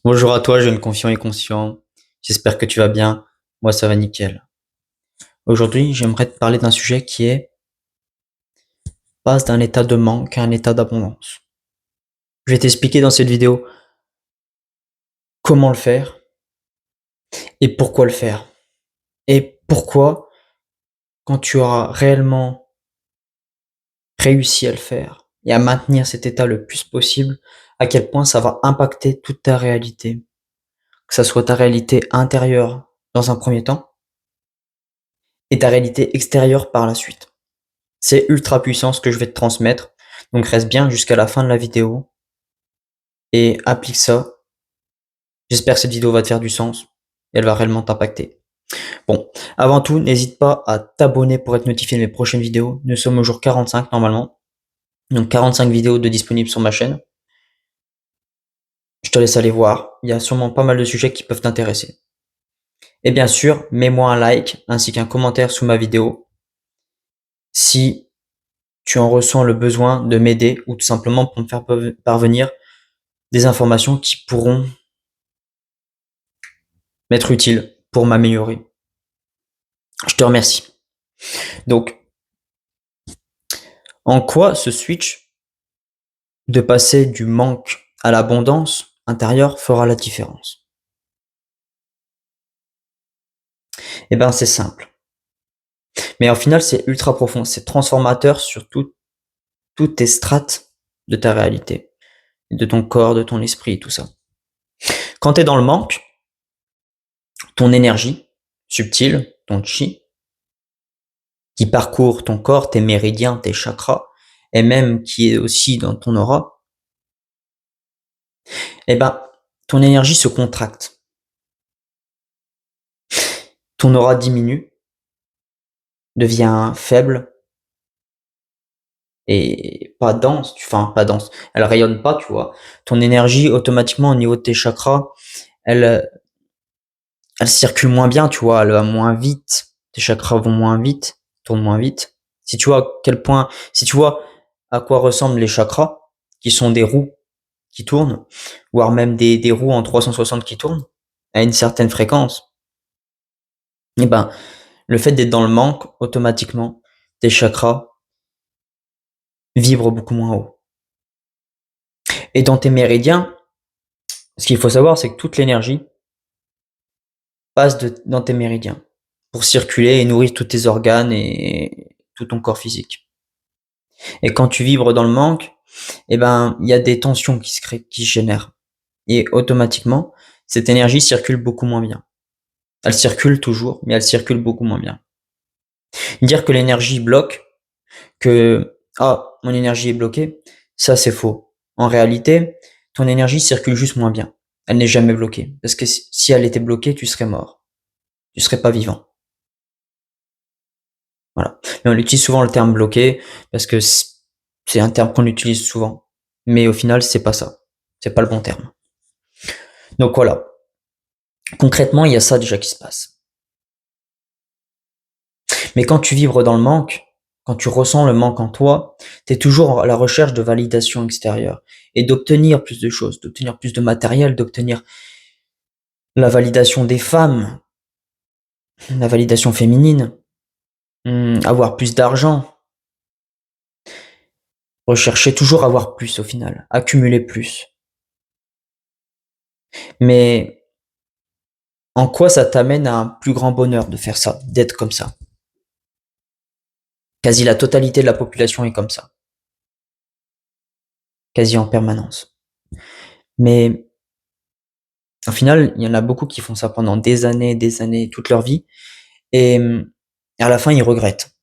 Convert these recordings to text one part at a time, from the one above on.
Bonjour à toi, jeune confiant et conscient. J'espère que tu vas bien. Moi, ça va nickel. Aujourd'hui, j'aimerais te parler d'un sujet qui est passe d'un état de manque à un état d'abondance. Je vais t'expliquer dans cette vidéo comment le faire et pourquoi le faire. Et pourquoi, quand tu auras réellement réussi à le faire et à maintenir cet état le plus possible, à quel point ça va impacter toute ta réalité. Que ça soit ta réalité intérieure dans un premier temps et ta réalité extérieure par la suite. C'est ultra puissant ce que je vais te transmettre. Donc reste bien jusqu'à la fin de la vidéo et applique ça. J'espère que cette vidéo va te faire du sens et elle va réellement t'impacter. Bon, avant tout, n'hésite pas à t'abonner pour être notifié de mes prochaines vidéos. Nous sommes au jour 45 normalement. Donc 45 vidéos de disponibles sur ma chaîne. Je te laisse aller voir. Il y a sûrement pas mal de sujets qui peuvent t'intéresser. Et bien sûr, mets-moi un like ainsi qu'un commentaire sous ma vidéo si tu en ressens le besoin de m'aider ou tout simplement pour me faire parvenir des informations qui pourront m'être utiles pour m'améliorer. Je te remercie. Donc, en quoi ce switch de passer du manque à l'abondance intérieure fera la différence? Eh ben, c'est simple. Mais au final, c'est ultra profond. C'est transformateur sur toutes tes strates de ta réalité, de ton corps, de ton esprit, tout ça. Quand tu es dans le manque, ton énergie subtile, ton chi, qui parcourt ton corps, tes méridiens, tes chakras, et même qui est aussi dans ton aura, eh ben, ton énergie se contracte. Ton aura diminue, devient faible et pas dense, enfin pas dense, elle rayonne pas, tu vois. Ton énergie automatiquement au niveau de tes chakras, elle, elle circule moins bien, tu vois, elle va moins vite, tes chakras vont moins vite, tournent moins vite. Si tu vois à quel point, si tu vois à quoi ressemblent les chakras, qui sont des roues qui tournent, voire même des roues en 360 qui tournent, à une certaine fréquence, eh ben, le fait d'être dans le manque, automatiquement, tes chakras vibrent beaucoup moins haut. Et dans tes méridiens, ce qu'il faut savoir, c'est que toute l'énergie passe dans tes méridiens pour circuler et nourrir tous tes organes et tout ton corps physique. Et quand tu vibres dans le manque, eh ben, il y a des tensions qui se créent, qui se génèrent. Et automatiquement, cette énergie circule beaucoup moins bien. Elle circule toujours, mais elle circule beaucoup moins bien. Dire que l'énergie bloque, que mon énergie est bloquée, ça c'est faux. En réalité, ton énergie circule juste moins bien. Elle n'est jamais bloquée. Parce que si elle était bloquée, tu serais mort. Tu serais pas vivant. Voilà. Mais on utilise souvent le terme bloqué parce que c'est un terme qu'on utilise souvent. Mais au final, c'est pas ça. C'est pas le bon terme. Donc voilà. Concrètement, il y a ça déjà qui se passe. Mais quand tu vibres dans le manque, quand tu ressens le manque en toi, tu es toujours à la recherche de validation extérieure et d'obtenir plus de choses, d'obtenir plus de matériel, d'obtenir la validation des femmes, la validation féminine, avoir plus d'argent, rechercher toujours avoir plus au final, accumuler plus. Mais en quoi ça t'amène à un plus grand bonheur de faire ça, d'être comme ça? Quasi la totalité de la population est comme ça, quasi en permanence. Mais au final, il y en a beaucoup qui font ça pendant des années, toute leur vie, et à la fin, ils regrettent.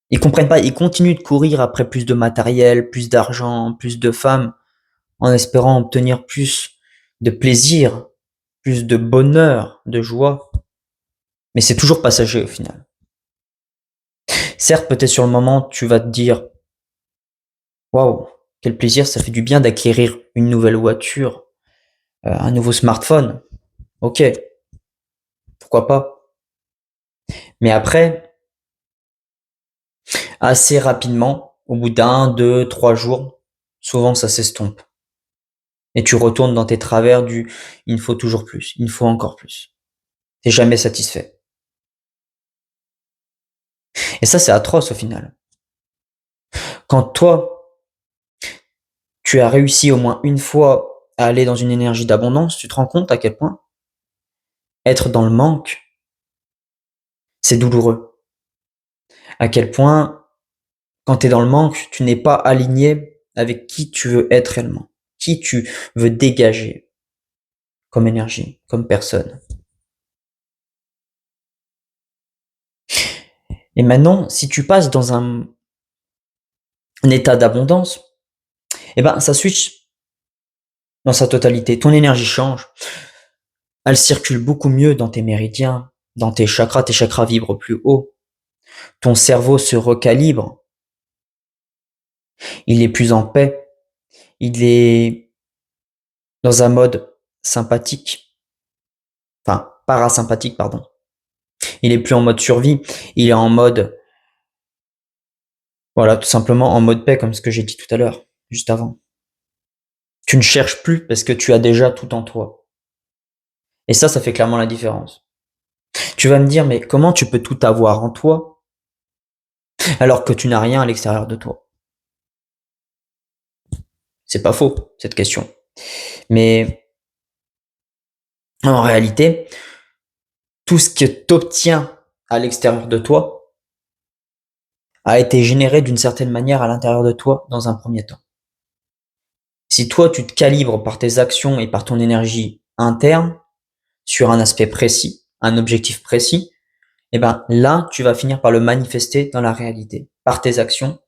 Ils comprennent pas, ils continuent de courir après plus de matériel, plus d'argent, plus de femmes, en espérant obtenir plus de plaisir, plus de bonheur, de joie. Mais c'est toujours passager au final. Certes, peut-être sur le moment, tu vas te dire, waouh, quel plaisir, ça fait du bien d'acquérir une nouvelle voiture, un nouveau smartphone. Ok, pourquoi pas. Mais après, assez rapidement, au bout d'un, deux, trois jours, souvent ça s'estompe. Et tu retournes dans tes travers du il me faut toujours plus, il me faut encore plus. T'es jamais satisfait. Et ça, c'est atroce au final. Quand toi, tu as réussi au moins une fois à aller dans une énergie d'abondance, tu te rends compte à quel point être dans le manque, c'est douloureux. À quel point, quand tu es dans le manque, tu n'es pas aligné avec qui tu veux être réellement, qui tu veux dégager comme énergie, comme personne. Et maintenant, si tu passes dans un état d'abondance, eh ben, ça switch dans sa totalité. Ton énergie change. Elle circule beaucoup mieux dans tes méridiens, dans tes chakras vibrent plus haut. Ton cerveau se recalibre, il est plus en paix, il est dans un mode sympathique, enfin parasympathique, pardon. Il est plus en mode survie, il est en mode, voilà, tout simplement en mode paix, comme ce que j'ai dit tout à l'heure, juste avant. Tu ne cherches plus parce que tu as déjà tout en toi. Et ça fait clairement la différence. Tu vas me dire, mais comment tu peux tout avoir en toi alors que tu n'as rien à l'extérieur de toi? C'est pas faux, cette question. Mais en réalité, tout ce que tu obtiens à l'extérieur de toi a été généré d'une certaine manière à l'intérieur de toi dans un premier temps. Si toi, tu te calibres par tes actions et par ton énergie interne sur un aspect précis, un objectif précis, eh ben là, tu vas finir par le manifester dans la réalité, par tes actions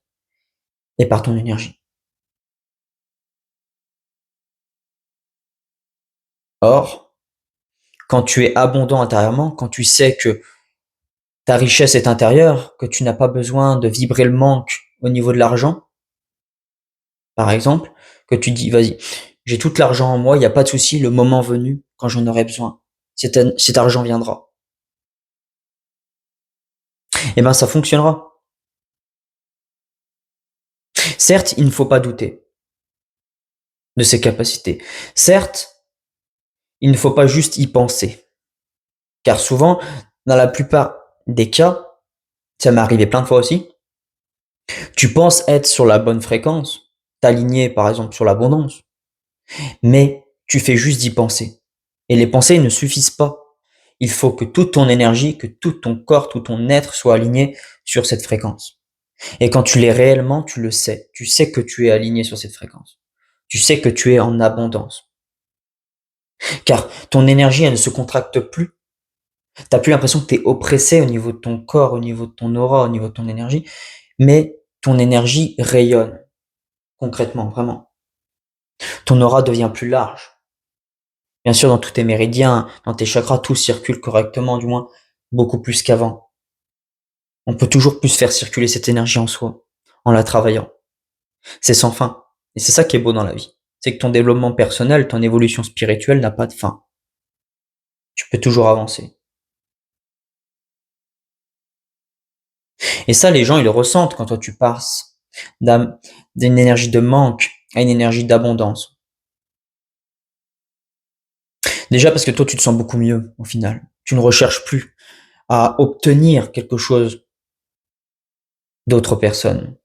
et par ton énergie. Or, quand tu es abondant intérieurement, quand tu sais que ta richesse est intérieure, que tu n'as pas besoin de vibrer le manque au niveau de l'argent, par exemple, que tu dis, vas-y, j'ai tout l'argent en moi, il n'y a pas de souci, le moment venu, quand j'en aurai besoin, cet argent viendra. Eh ben, ça fonctionnera. Certes, il ne faut pas douter de ses capacités. Certes, il ne faut pas juste y penser. Car souvent, dans la plupart des cas, ça m'est arrivé plein de fois aussi, tu penses être sur la bonne fréquence, t'aligner par exemple sur l'abondance, mais tu fais juste d'y penser. Et les pensées ne suffisent pas. Il faut que toute ton énergie, que tout ton corps, tout ton être soit aligné sur cette fréquence. Et quand tu l'es réellement, tu le sais. Tu sais que tu es aligné sur cette fréquence. Tu sais que tu es en abondance. Car ton énergie, elle ne se contracte plus. T'as plus l'impression que tu es oppressé au niveau de ton corps, au niveau de ton aura, au niveau de ton énergie, mais ton énergie rayonne concrètement, vraiment. Ton aura devient plus large. Bien sûr, dans tous tes méridiens, dans tes chakras, tout circule correctement, du moins beaucoup plus qu'avant. On peut toujours plus faire circuler cette énergie en soi, en la travaillant. C'est sans fin. Et c'est ça qui est beau dans la vie. C'est que ton développement personnel, ton évolution spirituelle n'a pas de fin. Tu peux toujours avancer. Et ça, les gens, ils le ressentent quand toi tu passes d'une énergie de manque à une énergie d'abondance. Déjà parce que toi, tu te sens beaucoup mieux au final. Tu ne recherches plus à obtenir quelque chose d'autres personnes,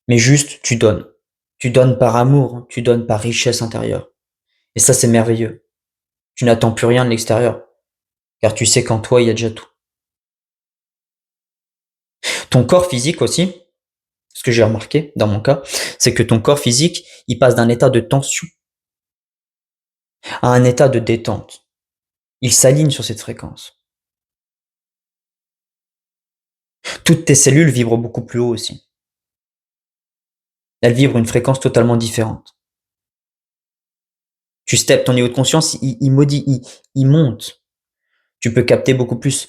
mais juste tu donnes. Tu donnes par amour, tu donnes par richesse intérieure. Et ça, c'est merveilleux. Tu n'attends plus rien de l'extérieur, car tu sais qu'en toi, il y a déjà tout. Ton corps physique aussi, ce que j'ai remarqué dans mon cas, c'est que ton corps physique, il passe d'un état de tension à un état de détente. Il s'aligne sur cette fréquence. Toutes tes cellules vibrent beaucoup plus haut aussi. Elles vibrent une fréquence totalement différente. Tu steps, ton niveau de conscience, il monte. Tu peux capter beaucoup plus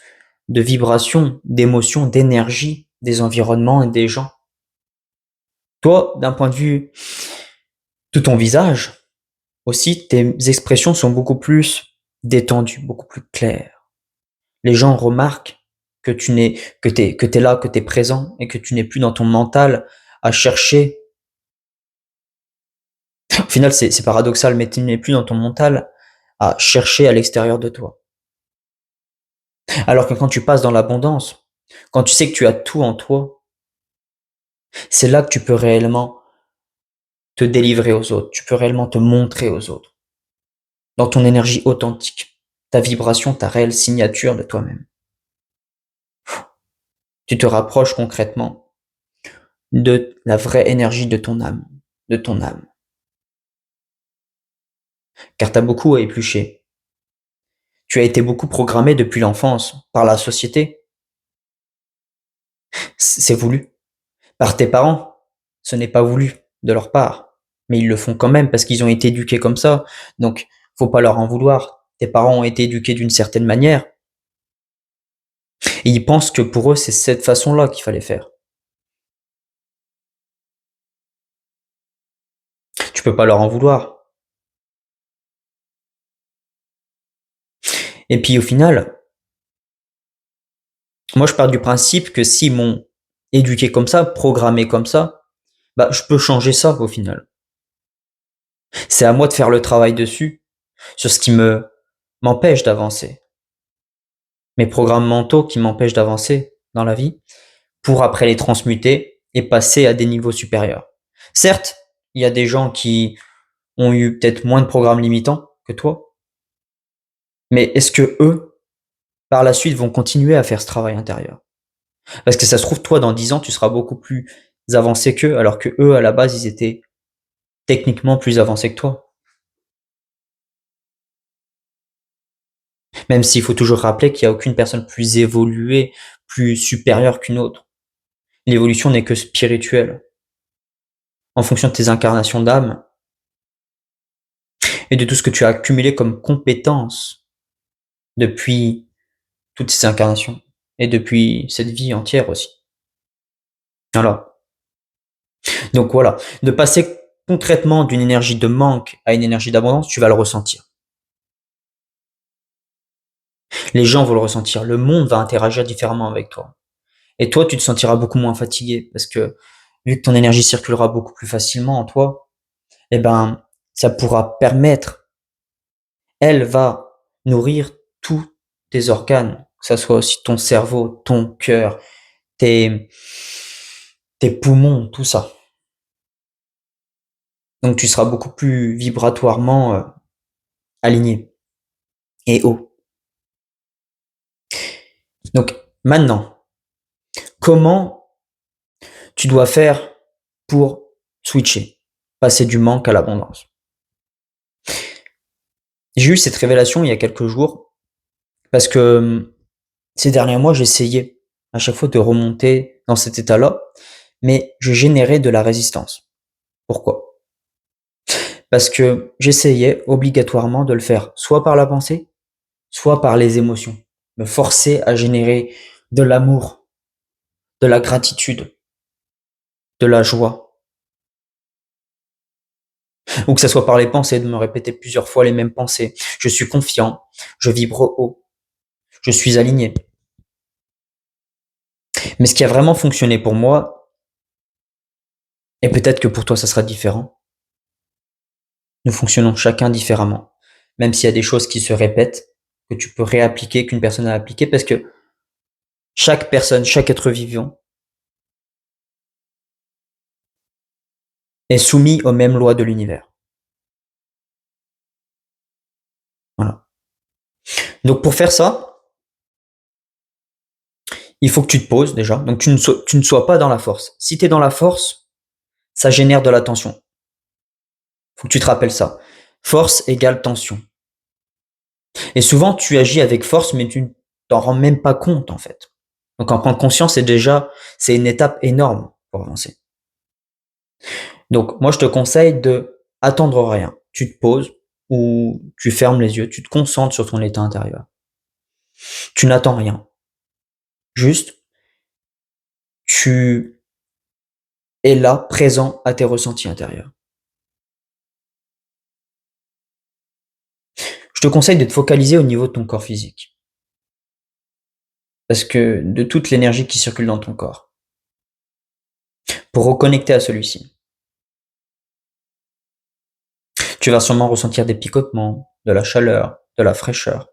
de vibrations, d'émotions, d'énergie des environnements et des gens. Toi, d'un point de vue de ton visage, aussi, tes expressions sont beaucoup plus détendues, beaucoup plus claires. Les gens remarquent que t'es là, que t'es présent et que tu n'es plus dans ton mental à chercher. final, c'est paradoxal, mais tu n'es plus dans ton mental à chercher à l'extérieur de toi. Alors que quand tu passes dans l'abondance, quand tu sais que tu as tout en toi, c'est là que tu peux réellement te délivrer aux autres, tu peux réellement te montrer aux autres, dans ton énergie authentique, ta vibration, ta réelle signature de toi-même. Tu te rapproches concrètement de la vraie énergie de ton âme, de ton âme. Car tu as beaucoup à éplucher. Tu as été beaucoup programmé depuis l'enfance par la société. C'est voulu. Par tes parents, ce n'est pas voulu de leur part. Mais ils le font quand même parce qu'ils ont été éduqués comme ça. Donc, faut pas leur en vouloir. Tes parents ont été éduqués d'une certaine manière. Et ils pensent que pour eux, c'est cette façon-là qu'il fallait faire. Tu peux pas leur en vouloir. Et puis au final, moi je pars du principe que s'ils m'ont éduqué comme ça, programmé comme ça, bah je peux changer ça au final. C'est à moi de faire le travail dessus, sur ce qui m'empêche d'avancer. Mes programmes mentaux qui m'empêchent d'avancer dans la vie, pour après les transmuter et passer à des niveaux supérieurs. Certes, il y a des gens qui ont eu peut-être moins de programmes limitants que toi, mais est-ce que eux, par la suite, vont continuer à faire ce travail intérieur? Parce que ça se trouve, toi, dans 10 ans, tu seras beaucoup plus avancé qu'eux, alors que eux, à la base, ils étaient techniquement plus avancés que toi. Même s'il faut toujours rappeler qu'il n'y a aucune personne plus évoluée, plus supérieure qu'une autre. L'évolution n'est que spirituelle. En fonction de tes incarnations d'âme et de tout ce que tu as accumulé comme compétences depuis toutes ces incarnations et depuis cette vie entière aussi. Voilà. Donc voilà. De passer concrètement d'une énergie de manque à une énergie d'abondance, tu vas le ressentir. Les gens vont le ressentir. Le monde va interagir différemment avec toi. Et toi, tu te sentiras beaucoup moins fatigué parce que vu que ton énergie circulera beaucoup plus facilement en toi, eh ben, ça pourra permettre, elle va nourrir tous tes organes, que ça soit aussi ton cerveau, ton cœur, tes, tes poumons, tout ça. Donc tu seras beaucoup plus vibratoirement aligné et haut. Donc maintenant, comment tu dois faire pour switcher, passer du manque à l'abondance? J'ai eu cette révélation il y a quelques jours parce que ces derniers mois, j'essayais à chaque fois de remonter dans cet état-là, mais je générais de la résistance. Pourquoi? Parce que j'essayais obligatoirement de le faire soit par la pensée, soit par les émotions. Me forcer à générer de l'amour, de la gratitude, de la joie. Ou que ce soit par les pensées, de me répéter plusieurs fois les mêmes pensées. Je suis confiant, je vibre haut, je suis aligné. Mais ce qui a vraiment fonctionné pour moi, et peut-être que pour toi ça sera différent, nous fonctionnons chacun différemment. Même s'il y a des choses qui se répètent, que tu peux réappliquer, qu'une personne a appliqué, parce que chaque personne, chaque être vivant est soumis aux mêmes lois de l'univers. Voilà. Donc pour faire ça, il faut que tu te poses déjà. Donc tu ne sois pas dans la force. Si tu es dans la force, ça génère de la tension. Il faut que tu te rappelles ça. Force égale tension. Et souvent, tu agis avec force, mais tu t'en rends même pas compte, en fait. Donc, en prendre conscience, c'est une étape énorme pour avancer. Donc, moi, je te conseille de attendre rien. Tu te poses ou tu fermes les yeux, tu te concentres sur ton état intérieur. Tu n'attends rien. Juste, tu es là, présent à tes ressentis intérieurs. Je te conseille de te focaliser au niveau de ton corps physique. Parce que de toute l'énergie qui circule dans ton corps. Pour reconnecter à celui-ci. Tu vas sûrement ressentir des picotements, de la chaleur, de la fraîcheur.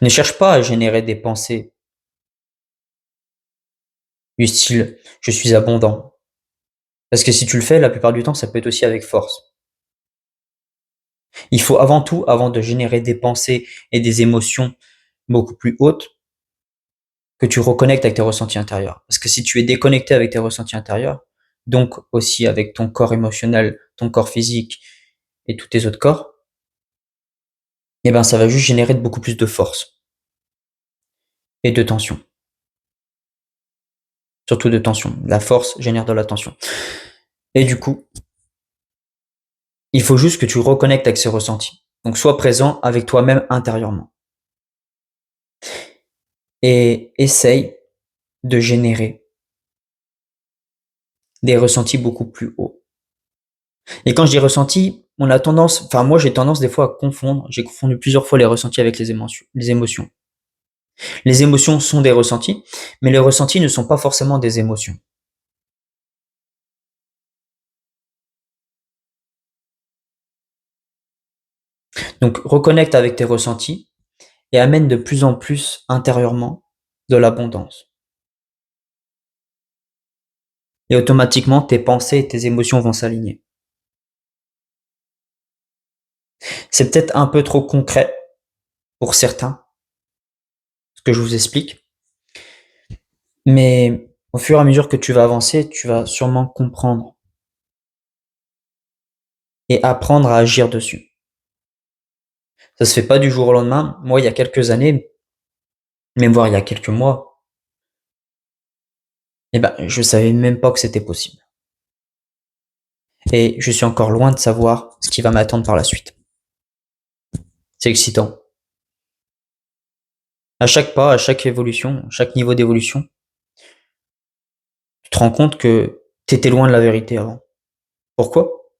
Ne cherche pas à générer des pensées du style je suis abondant. Parce que si tu le fais, la plupart du temps, ça peut être aussi avec force. Il faut avant tout, avant de générer des pensées et des émotions beaucoup plus hautes, que tu reconnectes avec tes ressentis intérieurs. Parce que si tu es déconnecté avec tes ressentis intérieurs, donc aussi avec ton corps émotionnel, ton corps physique et tous tes autres corps, eh ben ça va juste générer beaucoup plus de force et de tension. Surtout de tension. La force génère de la tension. Et du coup, il faut juste que tu reconnectes avec ces ressentis. Donc sois présent avec toi-même intérieurement. Et essaye de générer des ressentis beaucoup plus hauts. Et quand je dis ressenti, on a tendance, enfin moi j'ai tendance des fois à confondre, j'ai confondu plusieurs fois les ressentis avec les émotions. Les émotions sont des ressentis, mais les ressentis ne sont pas forcément des émotions. Donc reconnecte avec tes ressentis et amène de plus en plus intérieurement de l'abondance. Et automatiquement, tes pensées et tes émotions vont s'aligner. C'est peut-être un peu trop concret pour certains, ce que je vous explique, mais au fur et à mesure que tu vas avancer, tu vas sûrement comprendre et apprendre à agir dessus. Ça se fait pas du jour au lendemain. Moi, il y a quelques années, même voire il y a quelques mois, eh ben, je savais même pas que c'était possible. Et je suis encore loin de savoir ce qui va m'attendre par la suite. C'est excitant. À chaque pas, à chaque évolution, à chaque niveau d'évolution, tu te rends compte que t'étais loin de la vérité avant. Pourquoi?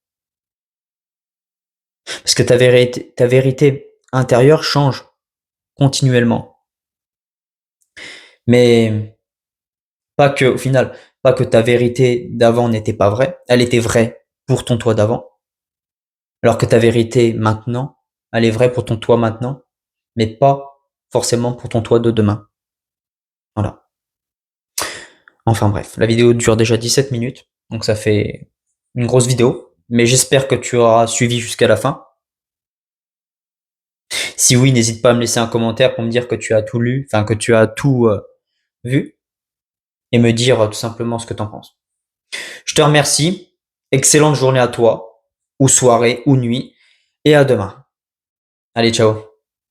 Parce que ta vérité intérieure change continuellement. Mais pas que, au final, pas que ta vérité d'avant n'était pas vraie. Elle était vraie pour ton toi d'avant. Alors que ta vérité maintenant, elle est vraie pour ton toi maintenant, mais pas forcément pour ton toi de demain. Voilà. Enfin bref, la vidéo dure déjà 17 minutes, donc ça fait une grosse vidéo. Mais j'espère que tu auras suivi jusqu'à la fin. Si oui, n'hésite pas à me laisser un commentaire pour me dire que tu as tout lu, enfin que tu as tout vu, et me dire tout simplement ce que t'en penses. Je te remercie. Excellente journée à toi, ou soirée, ou nuit, et à demain. Allez, ciao.